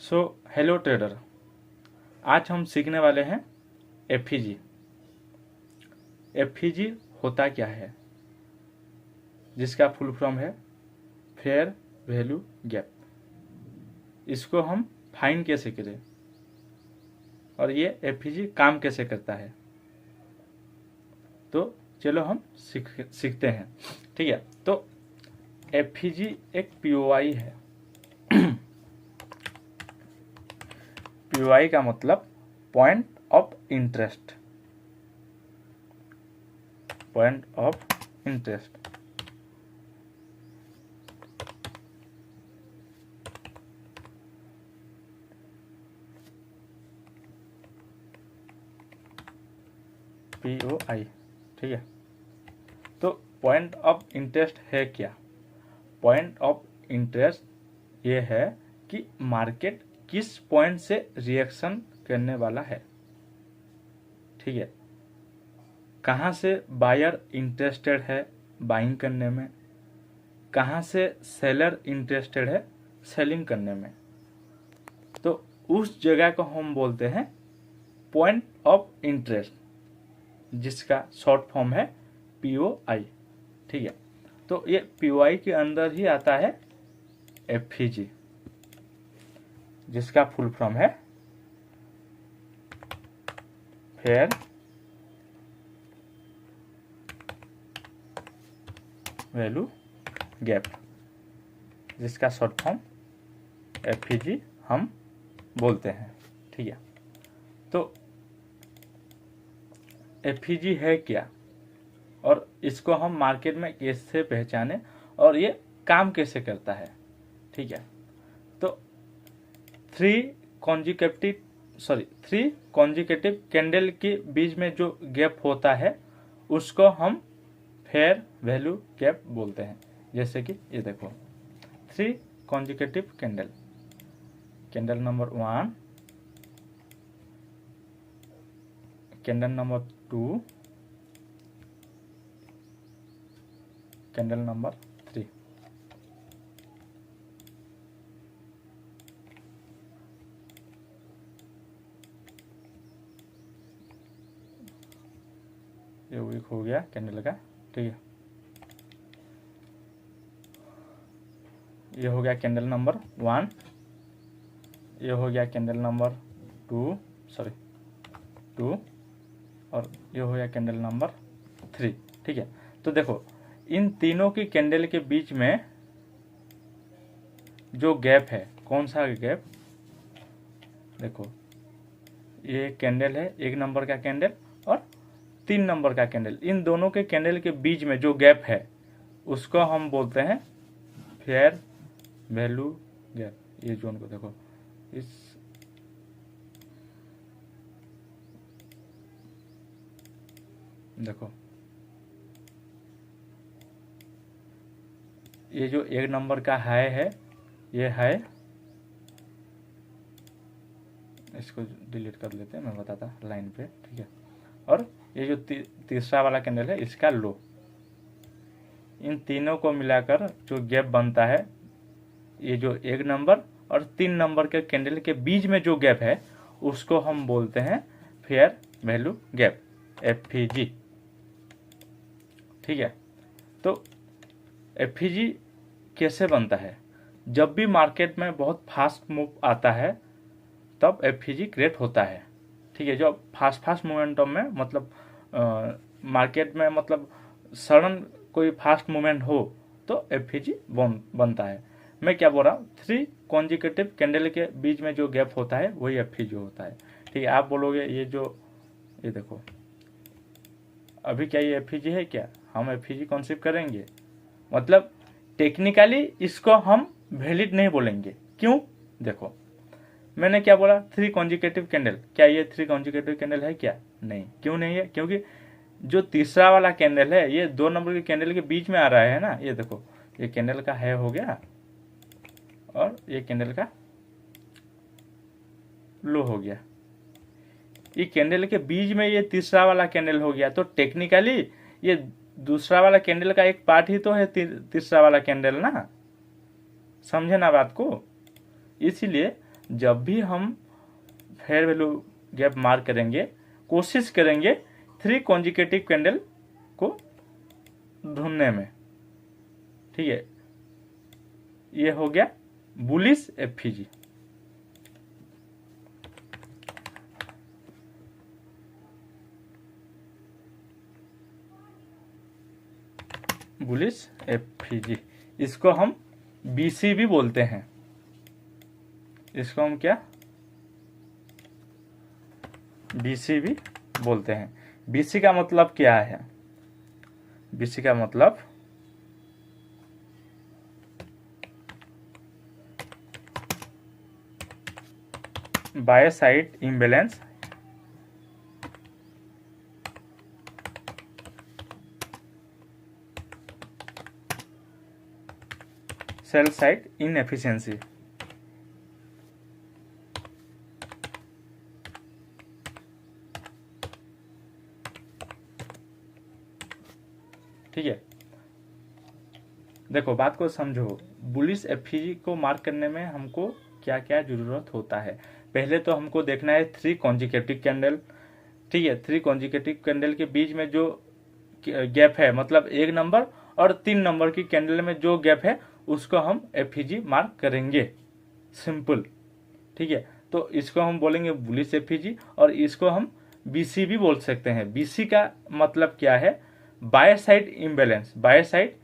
So hello trader, आज हम सीखने वाले हैं एफईजी। एफईजी होता क्या है, जिसका फुल फॉर्म है फेयर वैल्यू गैप। इसको हम फाइंड कैसे करें और ये एफईजी काम कैसे करता है, तो चलो हम सीखते हैं। ठीक है, तो एफईजी एक पीओआई है। पीओआई का मतलब point of interest. Point of interest POI. ठीक है, तो पॉइंट ऑफ इंटरेस्ट है क्या? पॉइंट ऑफ इंटरेस्ट ये है कि मार्केट किस पॉइंट से रिएक्शन करने वाला है। ठीक है, कहाँ से बायर इंटरेस्टेड है बाइंग करने में, कहाँ से सेलर इंटरेस्टेड है सेलिंग करने में, तो उस जगह को हम बोलते हैं पॉइंट ऑफ इंटरेस्ट, जिसका शॉर्ट फॉर्म है पीओआई। ठीक है, तो ये पीओआई के अंदर ही आता है एफईजी, जिसका फुल फॉर्म है फेयर वैल्यू गैप, जिसका शॉर्ट फॉर्म एफईजी हम बोलते हैं। ठीक है, तो एफईजी है क्या और इसको हम मार्केट में कैसे पहचाने और ये काम कैसे करता है। ठीक है, तो थ्री कॉन्जिकेटिव कैंडल के बीच में जो गैप होता है उसको हम फेयर वैल्यू गैप बोलते हैं। जैसे कि ये देखो, three consecutive candle, candle number 1, candle number 2, candle number 3। ये वीक हो गया कैंडल का। ठीक है, ये हो गया कैंडल नंबर 1, ये हो गया कैंडल नंबर 2 और ये हो गया कैंडल नंबर 3। ठीक है, तो देखो इन तीनों की कैंडल के बीच में जो गैप है, कौन सा गैप, देखो ये कैंडल है 1 नंबर का कैंडल और 3 नंबर का कैंडल, इन दोनों के कैंडल के बीच में जो गैप है उसको हम बोलते हैं फेयर वैल्यू गैप। ये जोन को देखो, इस देखो ये जो 1 नंबर का हाई है, ये हाई, इसको डिलीट कर लेते हैं, मैं बताता लाइन पे। ठीक है, और ये जो तीसरा वाला कैंडल है इसका लो, इन तीनों को मिलाकर जो गैप बनता है, ये जो 1 नंबर और 3 नंबर के कैंडल के बीच में जो गैप है उसको हम बोलते हैं फेयर वैल्यू गैप, एफईजी। ठीक है, तो एफईजी कैसे बनता है? जब भी मार्केट में बहुत फास्ट मूव आता है तब एफईजी क्रिएट होता है। ठीक है, जो फास्ट मोमेंटम में मतलब मार्केट में मतलब सडन कोई फास्ट मूवमेंट हो तो एफईजी बनता है। मैं क्या बोल रहा हूँ, 3 कॉन्जिकेटिव कैंडल के बीच में जो गैप होता है वही एफईजी होता है। ठीक है, आप बोलोगे ये देखो अभी क्या ये एफईजी है क्या? हम एफईजी कॉन्सेप्ट करेंगे, मतलब टेक्निकली इसको हम वैलिड नहीं बोलेंगे। क्यों? देखो मैंने क्या बोला, 3 कॉन्जिकेटिव कैंडल, क्या ये 3 कॉन्जिकेटिव कैंडल है क्या? नहीं। क्यों नहीं है? क्योंकि जो तीसरा वाला कैंडल है ये 2 नंबर के कैंडल के बीच में आ रहा है ना। ये देखो, ये कैंडल का है हो गया और ये कैंडल का लो हो गया, ये कैंडल के बीच में ये तीसरा वाला कैंडल हो गया, तो टेक्निकली ये दूसरा वाला कैंडल का एक पार्ट ही तो है तीसरा वाला कैंडल ना। समझे ना बात को? इसीलिए जब भी हम फेयर वैल्यू गैप मार्क करेंगे, कोशिश करेंगे 3 कॉन्जिक्यूटिव कैंडल को ढूंढने में। ठीक है, ये हो गया बुलिश एफपीजी। बुलिश एफपीजी, इसको हम बीसी भी बोलते हैं। इसको हम क्या बीसी भी बोलते हैं। बीसी का मतलब क्या है? बीसी का मतलब by side imbalance sell side inefficiency. ठीक है, देखो बात को समझो। बुलिश एफपीजी को मार्क करने में हमको क्या क्या जरूरत होता है। पहले तो हमको देखना है 3 कॉन्जिक्यूटिव कैंडल। ठीक है, 3 कॉन्जिक्यूटिव कैंडल के बीच में जो गैप है, मतलब 1 नंबर और 3 नंबर की कैंडल में जो गैप है उसको हम एफपीजी मार्क करेंगे। सिंपल। ठीक है, तो इसको हम बोलेंगे बुलिश एफपीजी, और इसको हम बीसी भी बोल सकते हैं। बीसी का मतलब क्या है? By side imbalance, by side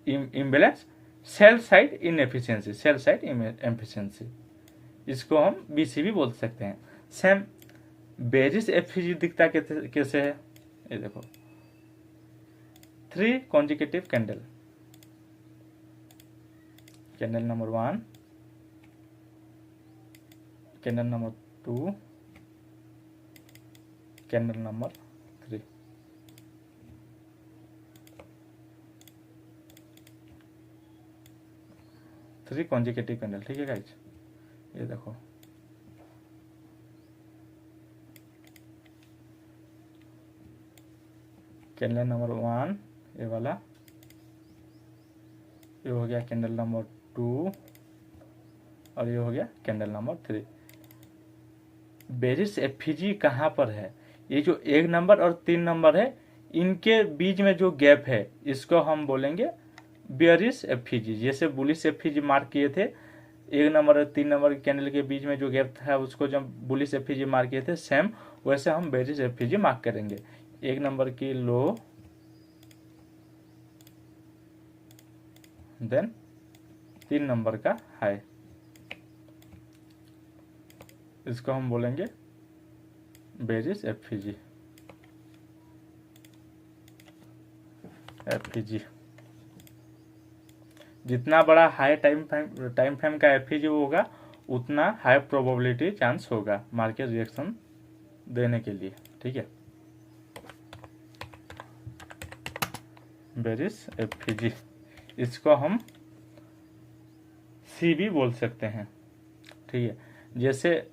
imbalance sell side inefficiency, cell side inefficiency, इसको हम बीसी भी बोल सकते हैं। सेम बेरिश एफपीजी दिखता कैसे है? ये देखो, 3 consecutive candle, candle number 1, candle number 2, candle number 3। Three consecutive candle. ठीक है गाइज, ये देखो, कैंडल नंबर 1 ये वाला, ये हो गया कैंडल नंबर 2, और ये हो गया कैंडल नंबर 3। बेरिश एफपीजी कहाँ पर है? ये जो 1 नंबर और 3 नंबर है, इनके बीच में जो गैप है इसको हम बोलेंगे बेरिश एफपीजी। जैसे बुलिश एफपीजी मार्क किए थे, 1 नंबर और 3 नंबर कैंडल के बीच में जो गैप था उसको जब बुलिश एफपीजी मार्क किए थे, सेम वैसे हम बेरिश एफपीजी मार्क करेंगे। 1 नंबर की लो, देन 3 नंबर का हाई, इसको हम बोलेंगे बेरिश एफपीजी। एफपीजी जितना बड़ा हाई टाइम फ्रेम का एफपीजी होगा, उतना हाई प्रोबेबिलिटी चांस होगा मार्केट रिएक्शन देने के लिए। ठीक है, बेरिश एफपीजी, इसको हम सी भी बोल सकते हैं। ठीक है, जैसे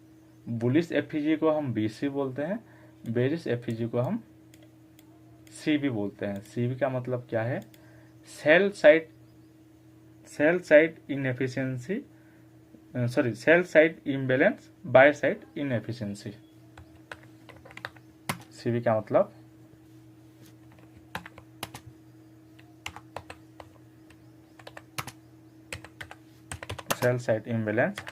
बुलिश एफपीजी को हम बीसी बोलते हैं, बेरिश एफपीजी को हम सी भी बोलते हैं। सी भी का मतलब क्या है? Sell side inefficiency, sorry, cell side imbalance by side inefficiency. CB का मतलब cell side imbalance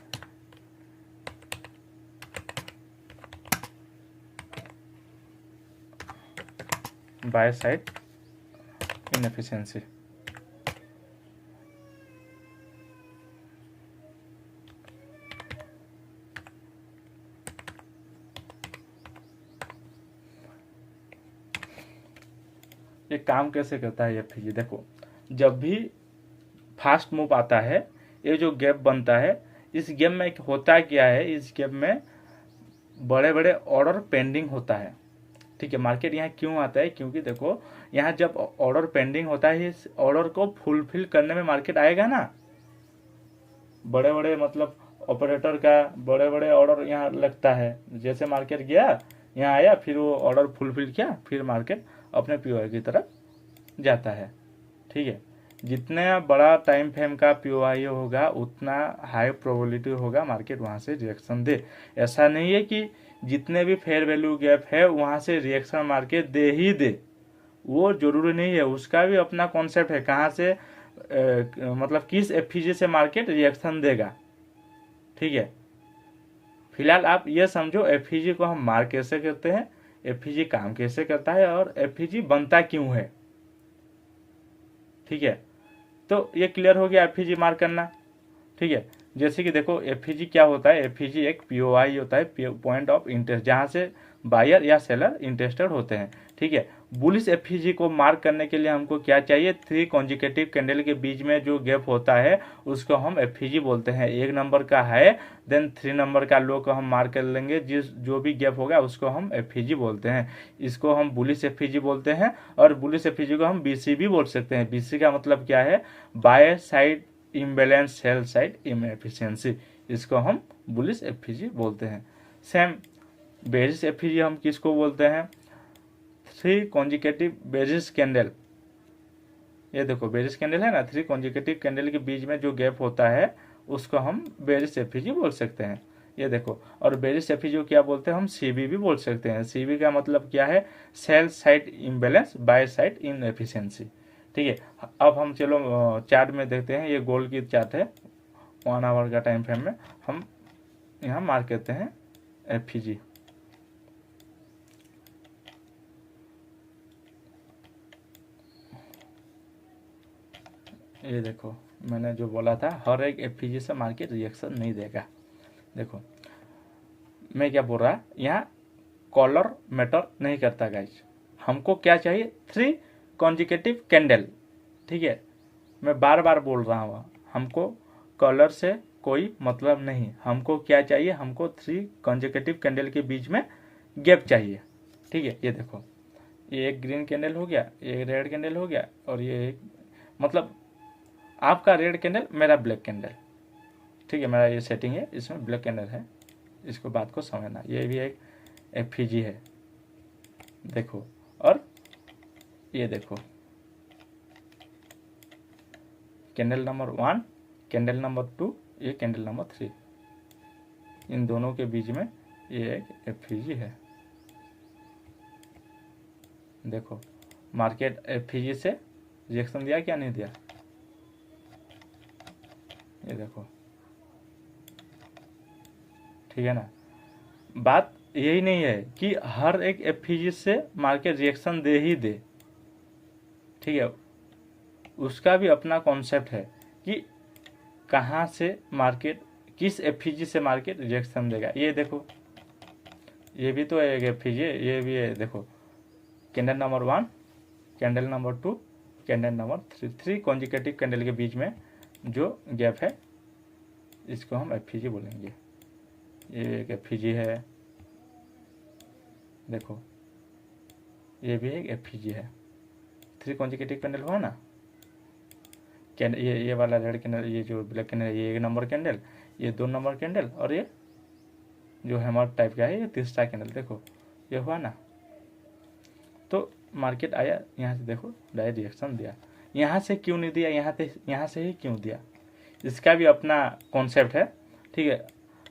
by side inefficiency. ये काम कैसे करता है एफपीजी? देखो, जब भी फास्ट मूव आता है, ये जो गैप बनता है, इस गैप में होता क्या है? इस गैप में बड़े बड़े ऑर्डर पेंडिंग होता है। ठीक है, मार्केट यहाँ क्यों आता है? क्योंकि देखो, यहाँ जब ऑर्डर पेंडिंग होता है, इस ऑर्डर को फुलफिल करने में मार्केट आएगा ना। बड़े बड़े मतलब ऑपरेटर का बड़े बड़े ऑर्डर यहाँ लगता है। जैसे मार्केट गया, यहाँ आया, फिर वो ऑर्डर फुलफिल किया, फिर मार्केट अपने पीओआई की तरफ जाता है। ठीक है, जितना बड़ा टाइम फ्रेम का पीओआई होगा उतना हाई प्रोबेबिलिटी होगा मार्केट वहाँ से रिएक्शन दे। ऐसा नहीं है कि जितने भी फेयर वैल्यू गैप है वहाँ से रिएक्शन मार्केट दे ही दे, वो जरूरी नहीं है। उसका भी अपना कॉन्सेप्ट है, कहाँ से मतलब किस एफईजी से मार्केट रिएक्शन देगा। ठीक है, फिलहाल आप ये समझो एफईजी को हम मार्क कैसे करते हैं, एफईजी काम कैसे करता है और एफईजी बनता क्यों है। ठीक है, तो ये क्लियर हो गया एफईजी मार्क करना। ठीक है, जैसे कि देखो एफईजी क्या होता है, एफईजी एक पीओआई होता है, पॉइंट ऑफ इंटरेस्ट, जहाँ से बायर या सेलर इंटरेस्टेड होते हैं। ठीक है, बुलिश एफईजी को मार्क करने के लिए हमको क्या चाहिए, 3 कॉन्जिक्यूटिव कैंडल के बीच में जो गैप होता है उसको हम एफईजी बोलते हैं। 1 नंबर का है देन 3 नंबर का लो को हम मार्क कर लेंगे, जो भी गैप होगा उसको हम एफईजी बोलते हैं। इसको हम बुलिश एफईजी बोलते हैं और बुलिश एफईजी को हम बीसी भी बोल सकते हैं। बीसी का मतलब क्या है, by side imbalance sell side inefficiency, इसको हम बुलिश एफईजी बोलते हैं। सेम बेरिश एफईजी हम किसको बोलते हैं, 3 कॉन्जिक्यूटिव बेरिश कैंडल। ये देखो बेरिश कैंडल है ना, 3 कॉन्जिक्यूटिव कैंडल के बीच में जो गैप होता है उसको हम बेरिश एफईजी बोल सकते हैं। ये देखो, और बेरिश एफईजी को क्या बोलते हैं हम, सीबी भी बोल सकते हैं। सीबी का मतलब क्या है, sell side imbalance by side inefficiency. ठीक है, अब हम चलो चार्ट में देखते हैं। ये गोल्ड की चार्ट है, 1 आवर का टाइम फ्रेम में हम यहाँ मार्क करते हैं एफईजी। ये देखो मैंने जो बोला था, हर एक एफईजी से मार्केट रिएक्शन नहीं देगा। देखो मैं क्या बोल रहा, यहाँ कलर मैटर नहीं करता गाइज, हमको क्या चाहिए, 3 कॉन्जिक्यूटिव कैंडल। ठीक है, मैं बार बार बोल रहा हूँ, हमको कलर से कोई मतलब नहीं, हमको क्या चाहिए, हमको 3 कॉन्जिक्यूटिव कैंडल के बीच में गैप चाहिए। ठीक है, ये देखो ये एक ग्रीन कैंडल हो गया, ये रेड कैंडल हो गया, और ये एक मतलब आपका रेड कैंडल, मेरा ब्लैक कैंडल। ठीक है, मेरा ये सेटिंग है, इसमें ब्लैक कैंडल है, इसको बात को समझना। ये भी एक एफईजी है देखो, और ये देखो कैंडल नंबर 1, कैंडल नंबर 2, ये कैंडल नंबर 3, इन दोनों के बीच में ये एक एफईजी है। देखो मार्केट एफईजी से रिएक्शन दिया क्या नहीं दिया, ये देखो। ठीक है ना, बात यही नहीं है कि हर एक एफईजी से मार्केट रिएक्शन दे ही दे। ठीक है, उसका भी अपना कॉन्सेप्ट है कि कहाँ से मार्केट, किस एफईजी से मार्केट रिएक्शन देगा। ये देखो ये भी तो एक एफईजी है, ये भी है देखो, candle number 1, candle number 2, candle number 3, 3 consecutive candle के बीच में जो गैप है इसको हम एफईजी बोलेंगे। ये एक एफईजी है देखो, ये भी एक एफईजी है। 3 कॉन्जिक्यूटिव कैंडल हुआ ना, ये वाला रेड कैंडल, ये जो ब्लैक कैंडल, ये 1 नंबर कैंडल, ये 2 नंबर कैंडल, और ये जो हैमर टाइप का है ये तीसरा कैंडल। देखो ये हुआ ना, तो मार्केट आया यहाँ से, देखो डायरेक्ट रिएक्शन दिया। यहाँ से क्यों नहीं दिया, यहाँ से ही क्यों दिया, इसका भी अपना कॉन्सेप्ट है। ठीक है,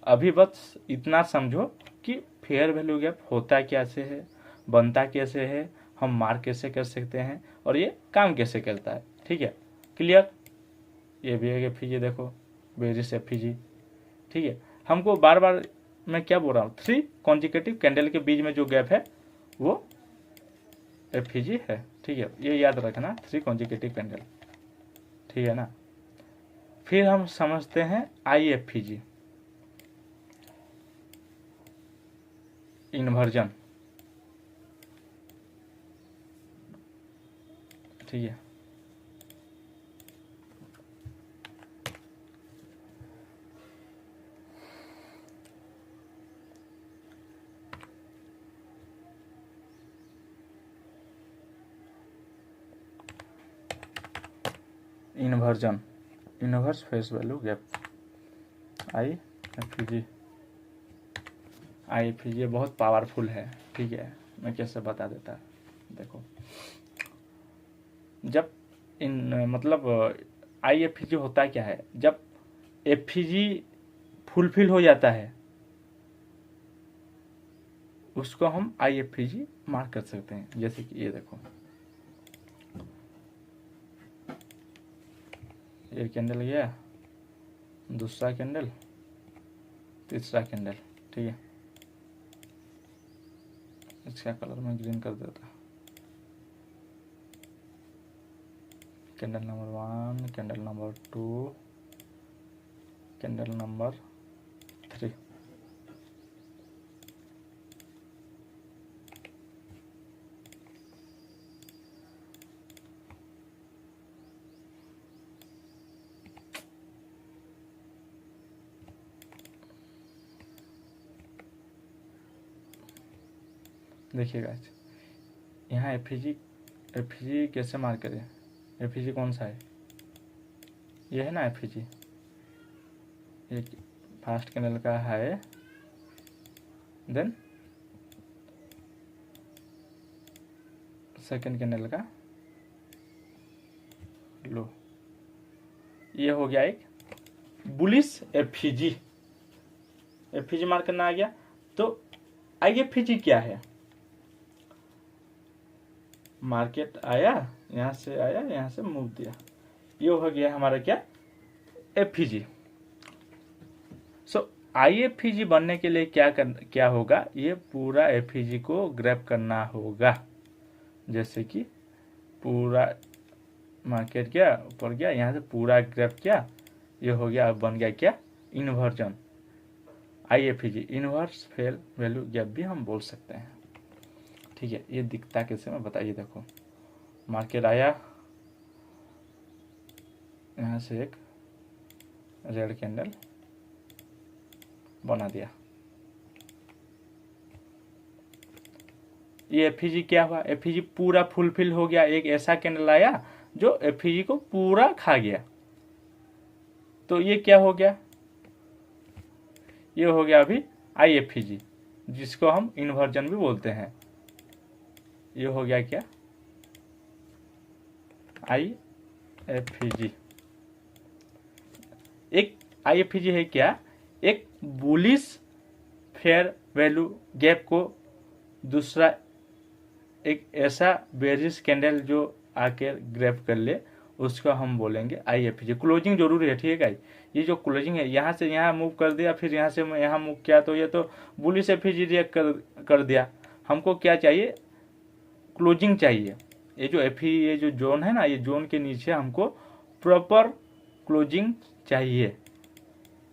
अभी बस इतना समझो कि फेयर वैल्यू गैप होता कैसे है, बनता कैसे है, हम मार्क कैसे कर सकते हैं, और ये काम कैसे करता है। ठीक है, क्लियर। ये भी एक एफईजी देखो, बेरिश एफईजी। ठीक है, हमको बार बार मैं क्या बोल रहा हूँ, 3 कॉन्जिक्यूटिव कैंडल के बीच में जो गैप है वो एफईजी है। ठीक है, ये याद रखना, 3 कॉन्जिक्यूटिव कैंडल। ठीक है ना, फिर हम समझते हैं आईएफईजी, इन्वर्जन। ठीक है, inversion, inverse face value gap, IFEG. IFEG बहुत पावरफुल है। ठीक है, मैं कैसे बता देता, देखो जब मतलब IFG होता क्या है, जब FG फुलफिल हो जाता है उसको हम IFG मार्क कर सकते हैं। जैसे कि ये देखो, ये कैंडल गया, दूसरा कैंडल, तीसरा कैंडल, ठीक है। इसका कलर मैं ग्रीन कर देता। Candle number 1, candle number 2, candle number 3। देखिएगा यहाँ एफजी कैसे मार्क करें। एफजी कौन सा है, ये है ना एफजी। ये फर्स्ट कैंडल का हाई, देन सेकंड कैंडल का लो। ये हो गया एक बुलिश एफजी। एफजी मार्क करना आ गया। तो आईएफजी क्या है, मार्केट आया, यहाँ से आया, यहाँ से मूव दिया, ये हो गया हमारा क्या, एफजी। सो आईएफजी बनने के लिए क्या होगा, ये पूरा एफजी को ग्रैब करना होगा। जैसे कि पूरा मार्केट गया, ऊपर गया, यहाँ से पूरा ग्रैब किया, ये हो गया, अब बन गया क्या, inversion. IFG inverse fail value gap भी हम बोल सकते हैं, ठीक है। ये दिखता कैसे मैं बताइए। देखो मार्केट आया, यहाँ से एक रेड कैंडल बना दिया, ये एफजी क्या हुआ, एफजी पूरा फुलफिल हो गया। एक ऐसा कैंडल आया जो एफजी को पूरा खा गया, तो ये क्या हो गया, ये हो गया अभी आईएफजी, जिसको हम इन्वर्जन भी बोलते हैं। ये हो गया क्या, आईएफजी। एक आईएफजी है क्या, एक बुलिश फेयर वैल्यू गैप को दूसरा एक ऐसा बेरिश कैंडल जो आके ग्रैब कर ले, उसको हम बोलेंगे आईएफजी। क्लोजिंग जरूरी है, ठीक है। ये जो क्लोजिंग है, यहाँ से यहाँ मूव कर दिया, फिर यहाँ से यहाँ मूव किया, तो ये तो बुलिश एफजी रिएक्ट कर दिया। हमको क्या चाहिए, क्लोजिंग चाहिए। ये जो ये जो जोन है ना, ये जोन के नीचे हमको प्रॉपर क्लोजिंग चाहिए।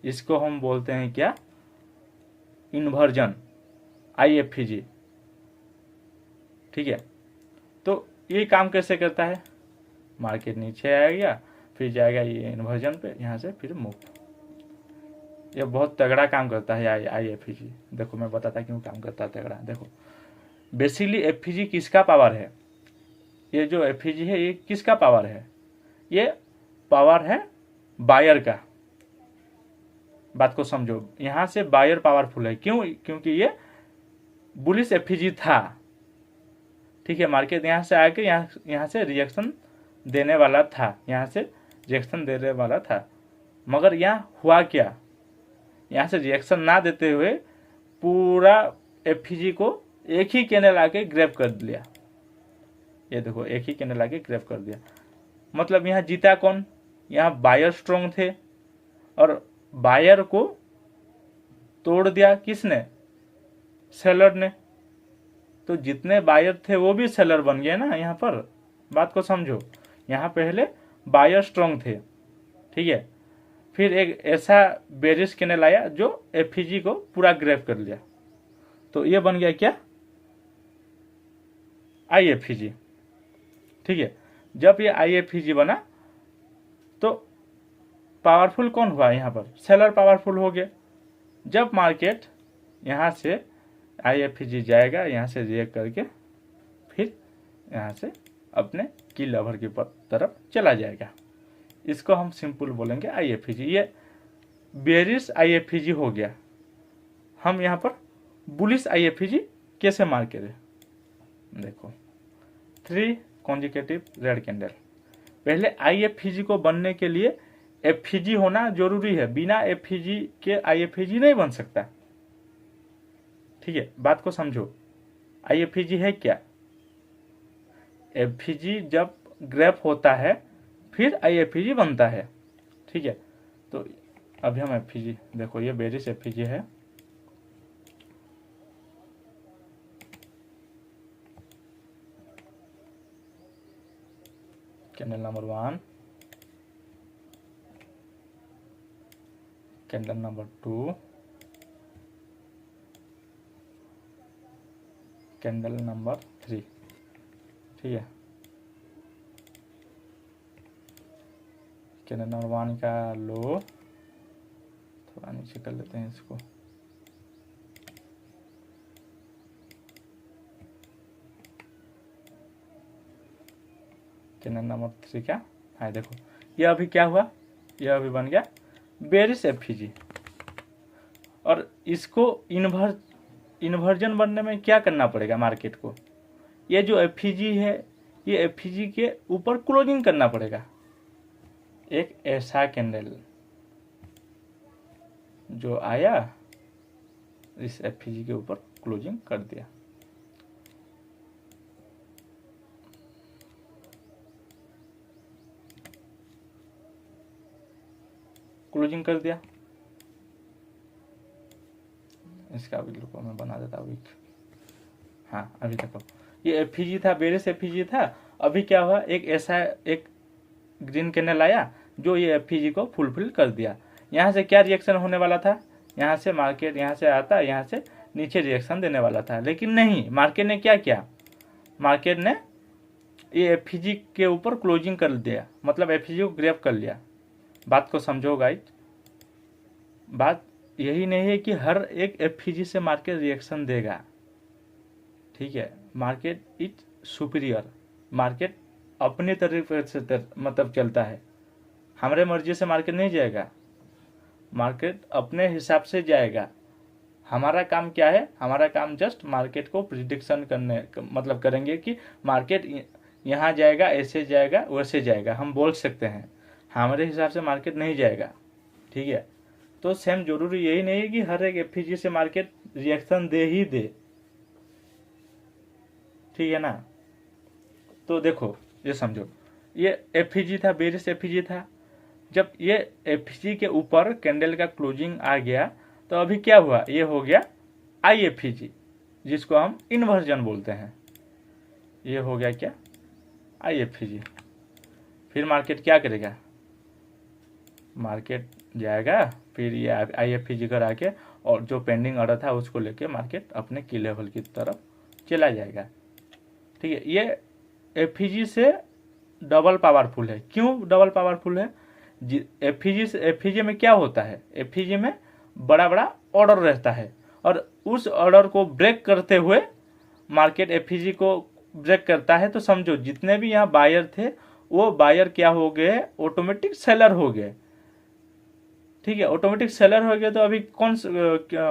इसको हम बोलते हैं क्या, इन्वर्जन, आईएफजी, ठीक है। तो ये काम कैसे करता है, मार्केट नीचे आएगा, फिर जाएगा ये इन्वर्जन पे, यहाँ से फिर मूव। ये बहुत तगड़ा काम करता है आईएफजी। देखो मैं बताता क्यों काम करता है तगड़ा। देखो बेसिकली एफजी किसका पावर है, ये जो एफजी है ये किसका पावर है, ये पावर है बायर का। बात को समझो, यहाँ से बायर पावरफुल है, क्यों, क्योंकि ये बुलिश एफजी था, ठीक है। मार्केट यहाँ से आके यहाँ से रिएक्शन देने वाला था, यहाँ से रिएक्शन देने वाला था, मगर यहाँ हुआ क्या, यहाँ से रिएक्शन ना देते हुए पूरा एफजी को एक ही कैंडल आके ग्रैब कर लिया। ये देखो एक ही कैंडल आके ग्रैब कर दिया, मतलब यहाँ जीता कौन, यहाँ बायर स्ट्रॉन्ग थे और बायर को तोड़ दिया किसने, सेलर ने। तो जितने बायर थे वो भी सेलर बन गए ना यहाँ पर। बात को समझो, यहाँ पहले बायर स्ट्रॉन्ग थे, ठीक है, फिर एक ऐसा बेरिश कैंडल आया जो एफजी को पूरा ग्रैब कर लिया, तो ये बन गया क्या, आईएफजी, ठीक है। जब ये आईएफजी बना तो पावरफुल कौन हुआ, यहाँ पर सेलर पावरफुल हो गए। जब मार्केट यहाँ से आईएफजी जाएगा, यहाँ से रिएक्ट करके फिर यहाँ से अपने की लेवल की तरफ चला जाएगा, इसको हम सिंपल बोलेंगे आईएफजी। ये बेरिश आईएफजी हो गया। हम यहाँ पर बुलिश आईएफजी कैसे मार्क करें, देखो 3 कॉन्जिक्यूटिव रेड कैंडल, पहले IFEG को बनने के लिए FEG होना जरूरी है, बिना FEG के IFEG नहीं बन सकता। ठीक है, बात को समझो। IFEG है क्या? FEG जब ग्रेफ होता है फिर IFEG बनता है। ठीक है, तो अभी हम FEG देखो, ये बेरिस FEG है। Candle number 1, candle number 2, candle number 3। ठीक है, कैंडल नंबर 1 का लो, थोड़ा नीचे कर लेते हैं इसको। कैंडल नंबर 3 का हाई देखो, ये अभी क्या हुआ, ये अभी बन गया बेरिस FEG। और इसको इन्वर्जन बनने में क्या करना पड़ेगा मार्केट को? ये जो FEG है, ये FEG के ऊपर क्लोजिंग करना पड़ेगा। एक ऐसा कैंडल जो आया इस FEG के ऊपर क्लोजिंग कर दिया। क्लोजिंग कर दिया, इसका भी रुको मैं बना देता हूँ। हाँ, अभी देखो ये FEG था, बेरिस FEG था। अभी क्या हुआ, एक ऐसा एक ग्रीन कैंडल आया जो ये FEG को फुलफिल कर दिया। यहाँ से क्या रिएक्शन होने वाला था, यहाँ से मार्केट यहाँ से आता, यहाँ से नीचे रिएक्शन देने वाला था, लेकिन नहीं, मार्केट ने क्या किया, मार्केट ने ये FEG के ऊपर क्लोजिंग कर दिया, मतलब FEG को ग्रैब कर लिया। बात को समझो गाइस, बात यही नहीं है कि हर एक FEG से मार्केट रिएक्शन देगा। ठीक है, मार्केट इज सुपीरियर, मार्केट अपने तरीके से मतलब चलता है, हमारे मर्जी से मार्केट नहीं जाएगा, मार्केट अपने हिसाब से जाएगा। हमारा काम क्या है, हमारा काम जस्ट मार्केट को प्रिडिक्शन करने मतलब करेंगे कि मार्केट यहाँ जाएगा, ऐसे जाएगा, वैसे जाएगा, हम बोल सकते हैं, हमारे हिसाब से मार्केट नहीं जाएगा। ठीक है, तो सेम जरूरी यही नहीं है कि हर एक FEG से मार्केट रिएक्शन दे ही दे। ठीक है ना, तो देखो ये समझो, ये FEG था, बेरिस FEG था। जब ये FEG के ऊपर कैंडल का क्लोजिंग आ गया तो अभी क्या हुआ, ये हो गया IFEG, जिसको हम इन्वर्जन बोलते हैं। ये हो गया क्या, IFEG। फिर मार्केट क्या करेगा, मार्केट जाएगा, फिर ये IFEG कर आके और जो पेंडिंग ऑर्डर था उसको लेके मार्केट अपने की लेवल की तरफ चला जाएगा। ठीक है, ये FEG से डबल पावरफुल है। क्यों डबल पावरफुल है, FEG में क्या होता है, FEG में बड़ा बड़ा ऑर्डर रहता है और उस ऑर्डर को ब्रेक करते हुए मार्केट FEG को ब्रेक करता है। तो समझो जितने भी यहाँ बायर थे वो बायर क्या हो गए, ऑटोमेटिक सेलर हो गए। ठीक है, ऑटोमेटिक सेलर हो गए। तो अभी कौन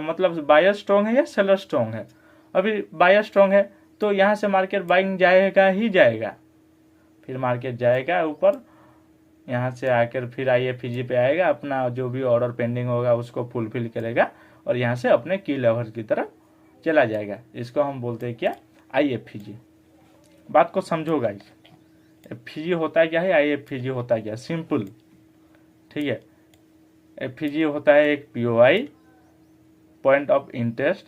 मतलब बायर स्ट्रॉन्ग है या सेलर स्ट्रॉन्ग है, अभी बायर स्ट्रॉन्ग है, तो यहाँ से मार्केट बाइंग जाएगा ही जाएगा। फिर मार्केट जाएगा ऊपर, यहाँ से आकर फिर IFEG पे आएगा, अपना जो भी ऑर्डर पेंडिंग होगा उसको फुलफिल करेगा और यहाँ से अपने की लेवल की तरफ चला जाएगा। इसको हम बोलते हैं क्या, IFEG। बात को समझो गाइस, FEG होता क्या है, IFEG होता क्या, सिंपल। ठीक है, FEG होता है एक POI, point of interest.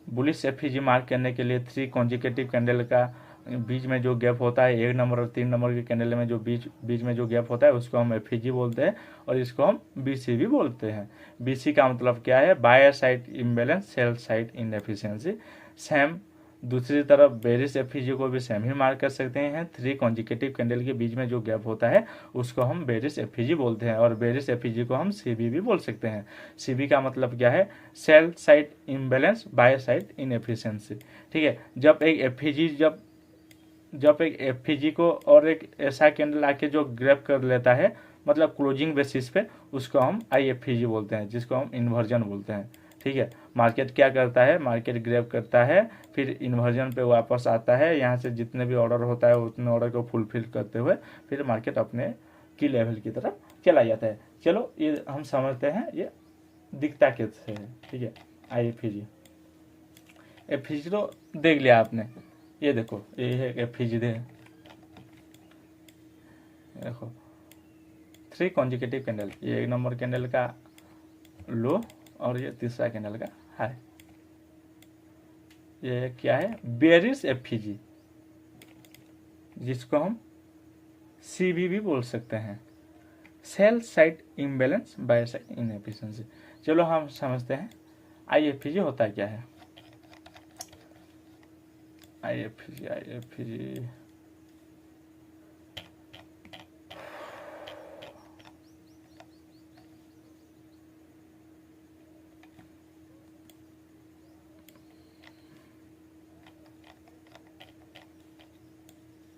Bullish FEG mark करने के लिए 3 कॉन्जिक्यूटिव कैंडल का बीच में जो गैप होता है, 1 नंबर और 3 नंबर के कैंडल में जो बीच में जो गैप होता है उसको हम FEG बोलते हैं और इसको हम BC भी बोलते हैं। BC का मतलब क्या है, buyer side imbalance, sell side inefficiency. Same दूसरी तरफ बेरिस FEG को भी सेम ही मार्क कर सकते हैं। 3 कॉन्जिक्यूटिव कैंडल के बीच में जो गैप होता है उसको हम बेरिस FEG बोलते हैं और बेरिस FEG को हम CB भी बोल सकते हैं। CB का मतलब क्या है, sell side imbalance, buyer side inefficiency. ठीक है, जब एक FEG को और एक ऐसा कैंडल आके जो ग्रैब कर लेता है, मतलब क्लोजिंग बेसिस पे, उसको हम IFEG बोलते हैं, जिसको हम इन्वर्जन बोलते हैं। ठीक है। मार्केट क्या करता है, मार्केट ग्रैब करता है, फिर इन्वर्जन पे वापस आता है, यहाँ से जितने भी ऑर्डर होता है उतने ऑर्डर को फुलफिल करते हुए फिर मार्केट अपने की लेवल की तरफ चला जाता है। चलो ये हम समझते हैं ये दिखता कैसे है, ठीक है। IFEG, FEG तो देख लिया आपने, ये देखो ये है FEG देखो 3 कॉन्जिक्यूटिव कैंडल, ये 1 नंबर कैंडल का लो और ये तीसरा कैंडल का हाई। ये क्या है, बेरिश FEG, जिसको हम CB भी बोल सकते हैं, cell side imbalance by side inefficiency. चलो हम समझते हैं IFEG होता क्या है। IFEG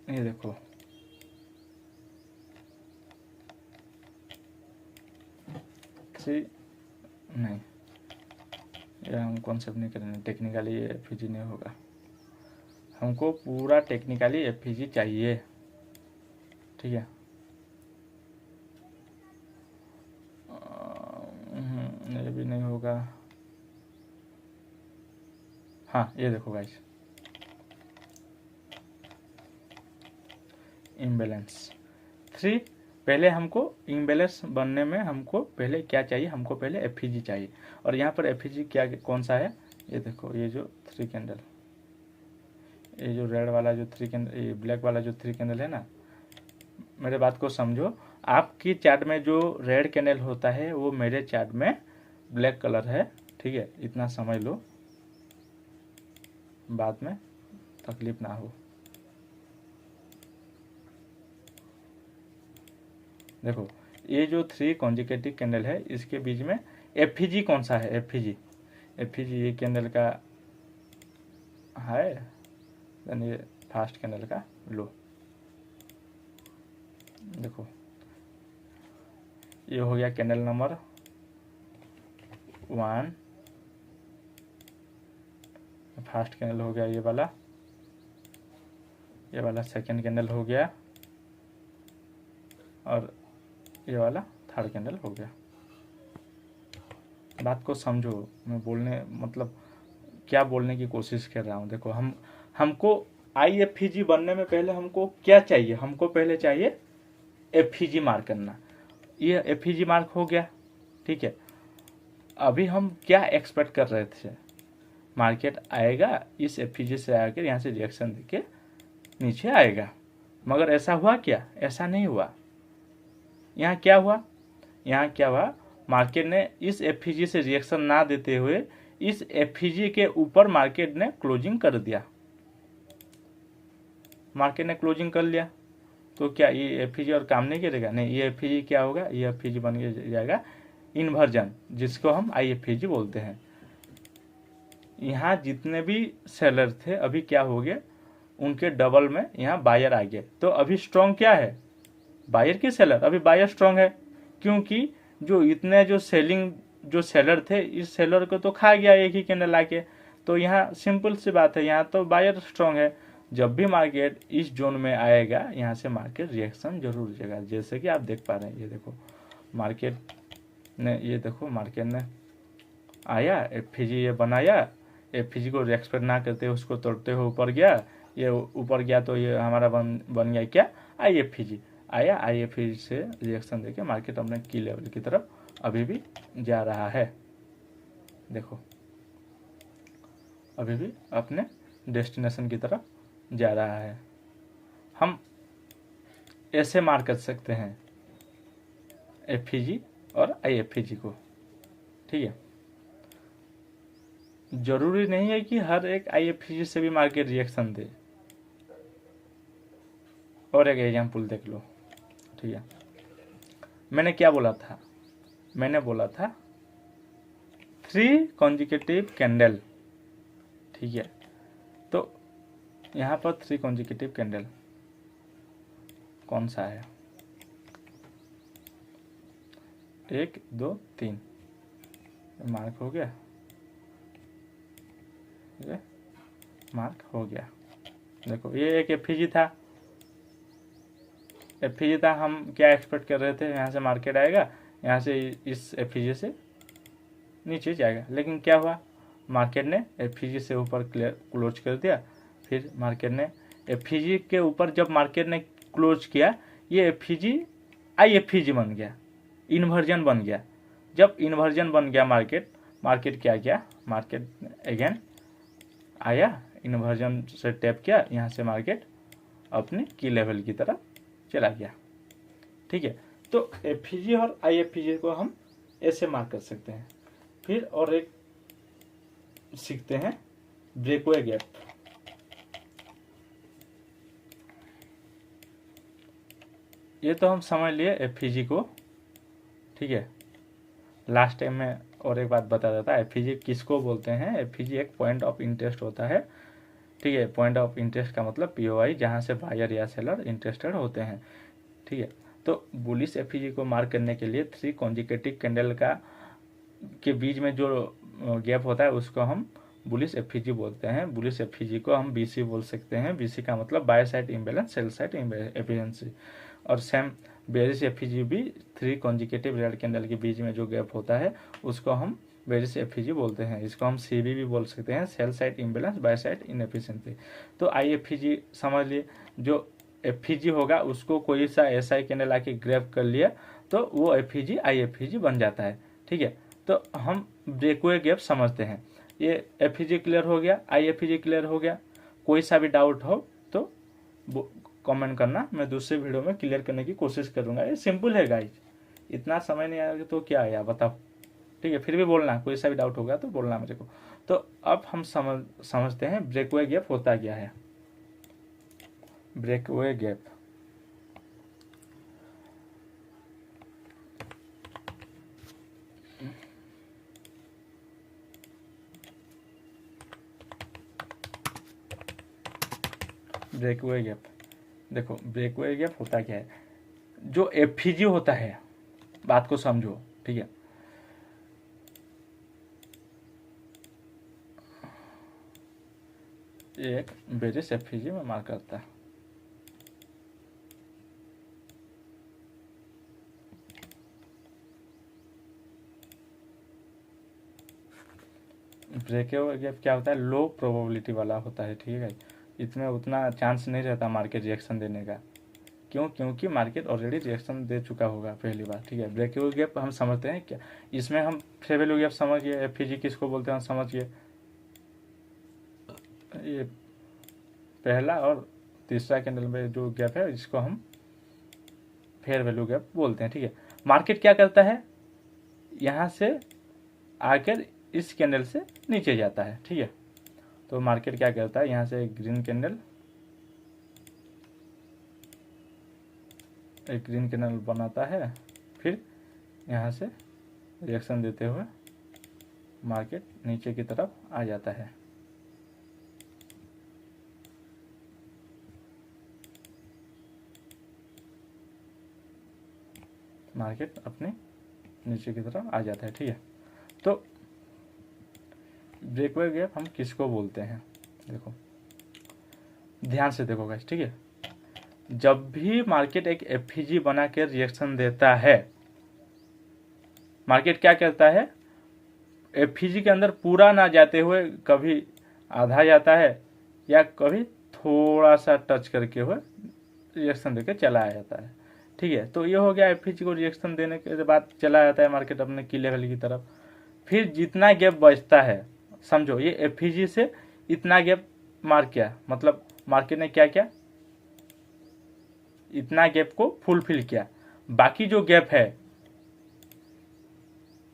ये देखो, नहीं ये हम कॉन्सेप्ट नहीं करेंगे, टेक्निकली ये FEG नहीं होगा, हमको पूरा टेक्निकली FEG चाहिए, ठीक है। ये भी नहीं होगा। हाँ ये देखो गाइस, इम्बैलेंस 3, पहले हमको इम्बैलेंस बनने में हमको पहले क्या चाहिए, हमको पहले FEG चाहिए। और यहाँ पर FEG क्या कौन सा है, ये देखो, ये जो 3 कैंडल, ये जो रेड वाला जो 3 कैंडल, ये ब्लैक वाला जो 3 कैंडल है ना, मेरे बात को समझो, आपकी चार्ट में जो रेड कैंडल होता है वो मेरे चार्ट में ब्लैक कलर है, ठीक है, इतना समझ लो, बाद में तकलीफ ना हो। देखो ये जो 3 कॉन्जिक्यूटिव कैंडल है इसके बीच में FEG कौन सा है, FEG ये कैंडल का हाई, देन ये फर्स्ट कैंडल का लो। देखो ये हो गया कैंडल नंबर 1, फर्स्ट कैंडल हो गया ये वाला सेकंड कैंडल हो गया, और ये वाला थर्ड कैंडल हो गया। बात को समझो, मैं बोलने मतलब क्या बोलने की कोशिश कर रहा हूँ। देखो हमको IFEG बनने में पहले हमको क्या चाहिए, हमको पहले चाहिए FEG मार्क करना। ये FEG मार्क हो गया, ठीक है। अभी हम क्या एक्सपेक्ट कर रहे थे, मार्केट आएगा इस FEG से आकर यहाँ से रिएक्शन देके नीचे आएगा, मगर ऐसा हुआ क्या, ऐसा नहीं हुआ। यहाँ क्या हुआ, मार्केट ने इस FEG से रिएक्शन ना देते हुए इस FEG के ऊपर मार्केट ने क्लोजिंग कर दिया, मार्केट ने क्लोजिंग कर लिया, तो क्या ये FEG और काम नहीं करेगा, नहीं, ये FEG क्या होगा, ये FEG बन के जाएगा इन्वर्जन, जिसको हम IFEG बोलते हैं। यहाँ जितने भी सेलर थे अभी क्या हो गए, उनके डबल में यहाँ बायर आ गए, तो अभी स्ट्रॉन्ग क्या है, बायर की सेलर, अभी बायर स्ट्रॉन्ग है, क्योंकि जो इतने जो सेलिंग जो सेलर थे इस सेलर को तो खा गया एक ही कैंडल आके, तो यहाँ सिंपल सी बात है, यहाँ तो बायर स्ट्रॉन्ग है। जब भी मार्केट इस जोन में आएगा यहाँ से मार्केट रिएक्शन जरूर देगा, जैसे कि आप देख पा रहे हैं। ये देखो मार्केट ने, ये देखो मार्केट ने आया, FEG ये बनाया, FEG को रेस्पेक्ट ना करते उसको तोड़ते हुए ऊपर गया, ये ऊपर गया तो ये हमारा बन गया क्या, IFEG आया, IFEG से रिएक्शन देके मार्केट अपने की लेवल की तरफ अभी भी जा रहा है। देखो अभी भी अपने डेस्टिनेशन की तरफ जा रहा है। हम ऐसे मार्क कर सकते हैं FEG और IFEG को, ठीक है। जरूरी नहीं है कि हर एक IFEG से भी मार्केट रिएक्शन दे। और एक एग्जाम्पल देख लो, ठीक है। मैंने क्या बोला था, मैंने बोला था 3 कॉन्जिक्यूटिव कैंडल, ठीक है। तो यहाँ पर 3 कॉन्जिक्यूटिव कैंडल कौन सा है, 1 2 3 मार्क हो गया, ये मार्क हो गया। देखो ये एक एफईजी था, एफईजी था, हम क्या एक्सपेक्ट कर रहे थे, यहाँ से मार्केट आएगा, यहाँ से इस एफईजी से नीचे जाएगा, लेकिन क्या हुआ, मार्केट ने एफईजी से ऊपर क्लोज कर दिया। फिर मार्केट ने एफईजी के ऊपर जब मार्केट ने क्लोज किया, ये एफईजी आईएफईजी बन गया, इन्वर्जन बन गया। जब इन्वर्जन बन गया मार्केट क्या किया, मार्केट अगेन आया, इन्वर्जन से टैप किया, यहाँ से मार्केट अपने की लेवल की तरफ चला गया। ठीक है, तो एफईजी और आईएफईजी को हम ऐसे मार्क कर सकते हैं। फिर और एक सीखते हैं ब्रेकवे गैप। ये तो हम समझ लिए एफईजी को। ठीक है, लास्ट टाइम में और एक बात बता देता है, एफईजी किसको बोलते हैं। एफईजी एक पॉइंट ऑफ इंटरेस्ट होता है। ठीक है, पॉइंट ऑफ इंटरेस्ट का मतलब पीओआई, जहाँ से बायर या सेलर इंटरेस्टेड होते हैं। ठीक है, तो बुलिश एफईजी को मार्क करने के लिए 3 कॉन्जिक्यूटिव कैंडल के बीच में जो गैप होता है उसको हम बुलिश एफईजी बोलते हैं। बुलिश एफईजी को हम बीसी बोल सकते हैं। बीसी का मतलब by side imbalance, sell side efficiency. और सेम बेरिश एफईजी भी 3 कॉन्जिक्यूटिव रेड कैंडल के बीच में जो गैप होता है उसको हम बेरिश एफईजी बोलते हैं। इसको हम सीबी भी बोल सकते हैं, cell side imbalance, by side inefficiency. तो आईएफईजी समझ लिए, जो एफईजी होगा उसको कोई सा एसआई कैंडल आके ग्रैब कर लिया तो वो एफईजी आईएफईजी बन जाता है। ठीक है, तो हम ब्रेकवे गैप समझते हैं। ये एफईजी क्लियर हो गया, आईएफईजी क्लियर हो गया। कोई सा भी डाउट हो तो कमेंट करना, मैं दूसरे वीडियो में क्लियर करने की कोशिश करूंगा। ये सिंपल है गाइज, इतना समझ नहीं आएगा तो क्या आया बताओ। ठीक है, फिर भी बोलना, कोई सा भी डाउट होगा तो बोलना मेरे को। तो अब हम समझते हैं ब्रेकवे गैप होता क्या है। ब्रेकवे गैप, ब्रेकवे गैप, देखो ब्रेकवे गैप होता क्या है। जो एफईजी होता है, बात को समझो। ठीक है, एक बेरिश एफईजी में मार्क करता है। ब्रेकवे गैप क्या होता है, लो प्रोबेबिलिटी वाला होता है। ठीक है, इसमें उतना चांस नहीं रहता मार्केट रिएक्शन देने का। क्यों? क्योंकि मार्केट ऑलरेडी रिएक्शन दे चुका होगा पहली बार। ठीक है, ब्रेकवे गैप हम समझते हैं क्या, इसमें हम फेयर वैल्यू गैप समझ गए, एफईजी किसको बोलते हैं समझ गए। ये पहला और तीसरा कैंडल में जो गैप है इसको हम फेयर वैल्यू गैप बोलते हैं। ठीक है, मार्केट क्या करता है, यहाँ से आकर इस कैंडल से नीचे जाता है। ठीक है, तो मार्केट क्या करता है, यहाँ से एक ग्रीन कैंडल बनाता है, फिर यहाँ से रिएक्शन देते हुए मार्केट नीचे की तरफ आ जाता है। मार्केट अपने नीचे की तरफ आ जाता है। ठीक है, तो ब्रेकवे गैप हम किसको बोलते हैं, देखो ध्यान से देखो गाइस। ठीक है, जब भी मार्केट एक एफईजी बना के रिएक्शन देता है, मार्केट क्या करता है, एफईजी के अंदर पूरा ना जाते हुए कभी आधा जाता है या कभी थोड़ा सा टच करके हुए रिएक्शन देकर चला आ जाता है। ठीक है, तो ये हो गया एफईजी को रिएक्शन देने के बाद चला जाता है मार्केट अपने की लेवल की तरफ। फिर जितना गैप बचता है, समझो ये एफईजी से इतना गैप मार्क किया, मतलब मार्केट ने क्या किया, इतना गैप को फुलफिल किया। बाकी जो गैप है,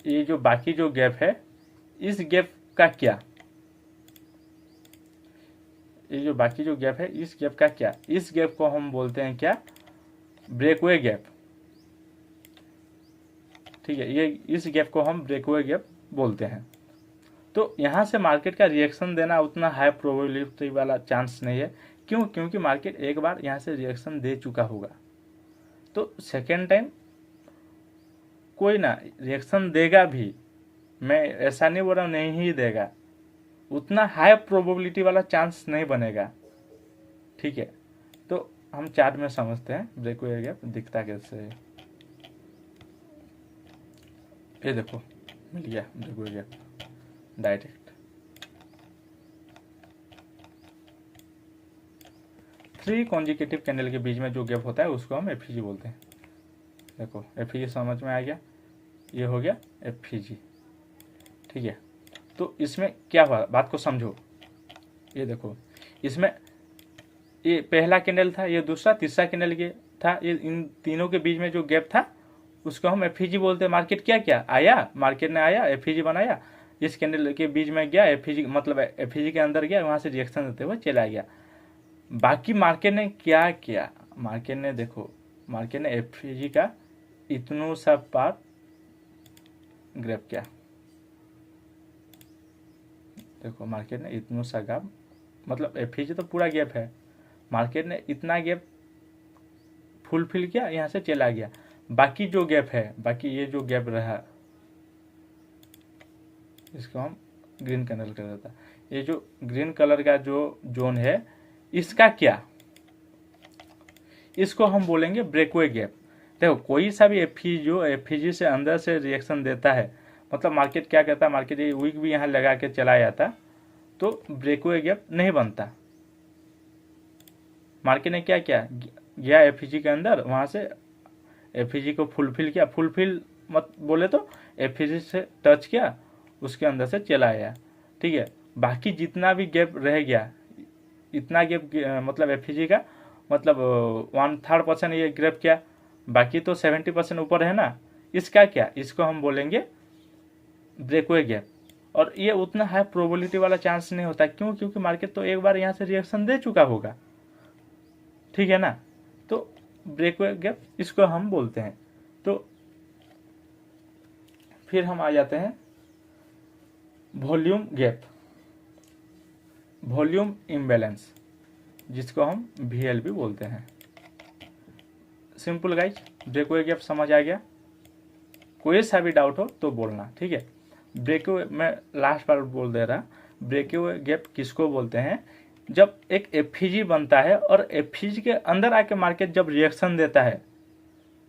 ये जो बाकी जो गैप है, इस गैप का क्या, ये जो बाकी जो गैप है इस गैप का क्या, इस गैप को हम बोलते हैं क्या, ब्रेकवे गैप। ठीक है, ये इस गैप को हम ब्रेकवे गैप बोलते हैं। तो यहाँ से मार्केट का रिएक्शन देना उतना हाई प्रोबेबिलिटी वाला चांस नहीं है। क्यों? क्योंकि मार्केट एक बार यहाँ से रिएक्शन दे चुका होगा, तो सेकेंड टाइम कोई ना रिएक्शन देगा भी। मैं ऐसा नहीं बोल रहा हूँ नहीं ही देगा, उतना हाई प्रोबेबिलिटी वाला चांस नहीं बनेगा। ठीक है, तो हम चार्ट में समझते हैं ब्रेकवे गैप दिखता कैसे है। ये देखो मिल गया ब्रेकवे गैप डायरेक्ट। 3 कॉन्जिक्यूटिव कैंडल के बीच में जो गैप होता है उसको हम एफईजी बोलते हैं। देखो एफईजी समझ में आ गया, ये हो गया एफईजी। ठीक है, तो इसमें क्या हुआ बात को समझो। ये देखो इसमें ये पहला कैंडल था, ये दूसरा तीसरा कैंडल ये था, ये इन तीनों के बीच में जो गैप था उसको हम एफईजी बोलते हैं। मार्केट क्या क्या आया, मार्केट ने आया एफईजी बनाया, इस कैंडल के बीच में गया एफईजी, मतलब एफईजी के अंदर गया, वहां से रिएक्शन देते हुए चला गया। बाकी मार्केट ने क्या किया, मार्केट ने देखो, मार्केट ने एफईजी का इतनों सा पार्ट ग्रैब किया। देखो मार्केट ने इतनों सा गैप, मतलब एफईजी तो पूरा गैप है, मार्केट ने इतना गैप फुलफिल किया, यहाँ से चला गया। बाकी जो गैप है, बाकी ये जो गैप रहा इसको हम ग्रीन कैंडल कर देता। ये जो ग्रीन कलर का जो जोन है इसका क्या, इसको हम बोलेंगे ब्रेकवे गैप। देखो कोई सा भी एफईजी से अंदर से रिएक्शन देता है, मतलब मार्केट क्या करता है, मार्केट ये वीक भी यहाँ लगा के चला जाता तो ब्रेकवे गैप नहीं बनता। मार्केट ने क्या किया, गया एफईजी के अंदर, वहां से एफईजी को फुलफिल किया, फुलफिल मत बोले तो एफईजी से टच किया, उसके अंदर से चला आया। ठीक है, बाकी जितना भी गैप रह गया, इतना गैप मतलब एफईजी का मतलब 1/3% ये गैप किया, बाकी तो 70% ऊपर है ना, इसका क्या, इसको हम बोलेंगे ब्रेकवे गैप। और ये उतना हाई प्रोबेबिलिटी वाला चांस नहीं होता, क्यों, क्योंकि मार्केट तो एक बार यहाँ से रिएक्शन दे चुका होगा। ठीक है ना, तो ब्रेकवे गैप इसको हम बोलते हैं। तो फिर हम आ जाते हैं वॉल्यूम गैप, वॉल्यूम इम्बैलेंस, जिसको हम वीएल भी बोलते हैं। सिंपल गाइज, ब्रेकवे गैप समझ आ गया, कोई सा भी डाउट हो तो बोलना। ठीक है, ब्रेकवे मैं लास्ट बार बोल दे रहा, ब्रेकवे गैप किसको बोलते हैं, जब एक एफईजी बनता है और एफईजी के अंदर आके मार्केट जब रिएक्शन देता है।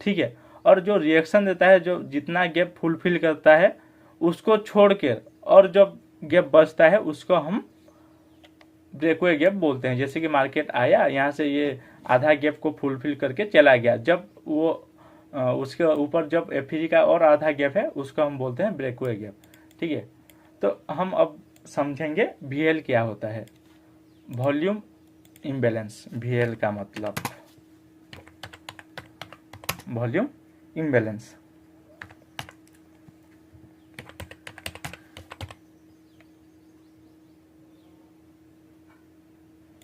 ठीक है, और जो रिएक्शन देता है, जो जितना गैप फुलफिल करता है उसको छोड़ के और जब गैप बचता है उसको हम ब्रेकवे गैप बोलते हैं। जैसे कि मार्केट आया, यहाँ से ये आधा गैप को फुलफिल करके चला गया, जब वो उसके ऊपर जब एफईजी का और आधा गैप है उसको हम बोलते हैं ब्रेकवे गैप। ठीक है, तो हम अब समझेंगे वीएल क्या होता है। वॉल्यूम इम्बैलेंस, वीएल का मतलब वॉल्यूम इम्बैलेंस।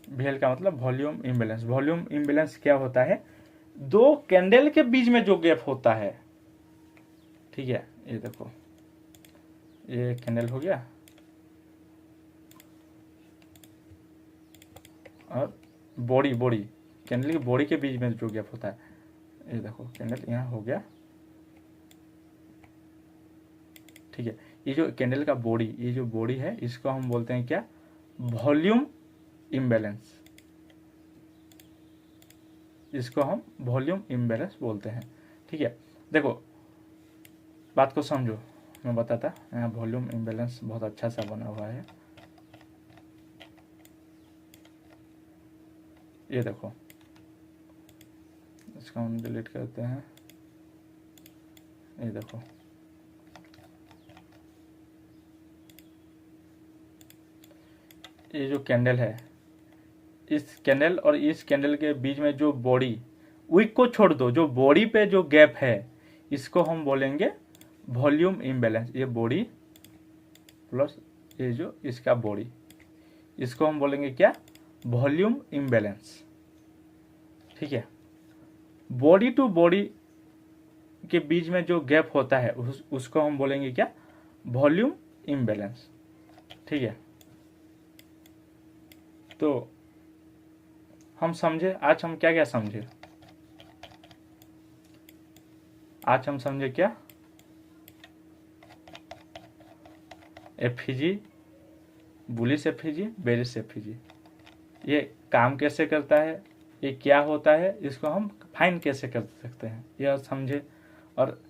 वीएल का मतलब वॉल्यूम इम्बैलेंस। वॉल्यूम इम्बैलेंस क्या होता है, दो कैंडल के बीच में जो गैप होता है। ठीक है, ये देखो ये कैंडल हो गया और बॉडी कैंडल की बॉडी के बीच में जो गैप होता है, ये देखो कैंडल यहाँ हो गया। ठीक है, ये जो कैंडल का बॉडी, ये जो बॉडी है इसको हम बोलते हैं क्या, वॉल्यूम इम्बैलेंस। इसको हम वॉल्यूम इम्बैलेंस बोलते हैं। ठीक है, देखो बात को समझो, मैं बताता, यहाँ वॉल्यूम इम्बैलेंस बहुत अच्छा सा बना हुआ है। ये देखो, इसको हम डिलीट करते हैं। ये देखो ये जो कैंडल है, इस कैंडल और इस कैंडल के बीच में जो बॉडी, विक को छोड़ दो, जो बॉडी पे जो गैप है इसको हम बोलेंगे वॉल्यूम इम्बैलेंस। ये बॉडी प्लस ये जो इसका बॉडी, इसको हम बोलेंगे क्या, वॉल्यूम इम्बैलेंस। ठीक है, बॉडी टू बॉडी के बीच में जो गैप होता है उसको हम बोलेंगे क्या, वॉल्यूम इम्बैलेंस। ठीक है, तो हम समझे, आज हम क्या क्या समझे, आज हम समझे क्या, FEG bullish FEG, bearish FEG, ये काम कैसे करता है, ये क्या होता है, इसको हम फाइंड कैसे कर सकते हैं, यह समझे। और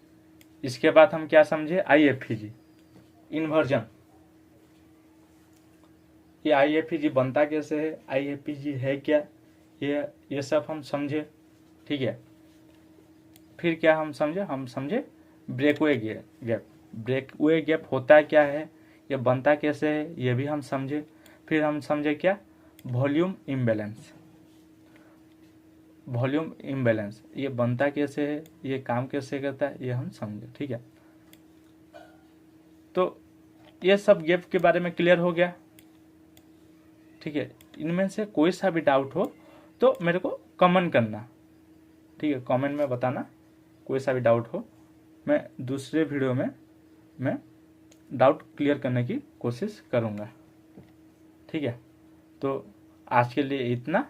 इसके बाद हम क्या समझे, आईएफईजी, इन्वर्जन। ये आईएफईजी बनता कैसे है, आईएफईजी है क्या, ये सब हम समझे। ठीक है, फिर क्या हम समझे ब्रेकवे गैप। ब्रेकवे गैप होता क्या है, ये बनता कैसे है, ये भी हम समझे। फिर हम समझे क्या, वॉल्यूम इम्बैलेंस। वॉल्यूम इम्बैलेंस ये बनता कैसे है, ये काम कैसे करता है, ये हम समझे। ठीक है, तो ये सब गैप के बारे में क्लियर हो गया। ठीक है, इनमें से कोई सा भी डाउट हो तो मेरे को कमेंट करना। ठीक है, कमेंट में बताना कोई सा भी डाउट हो, मैं दूसरे वीडियो में मैं डाउट क्लियर करने की कोशिश करूँगा। ठीक है, तो आज के लिए इतना।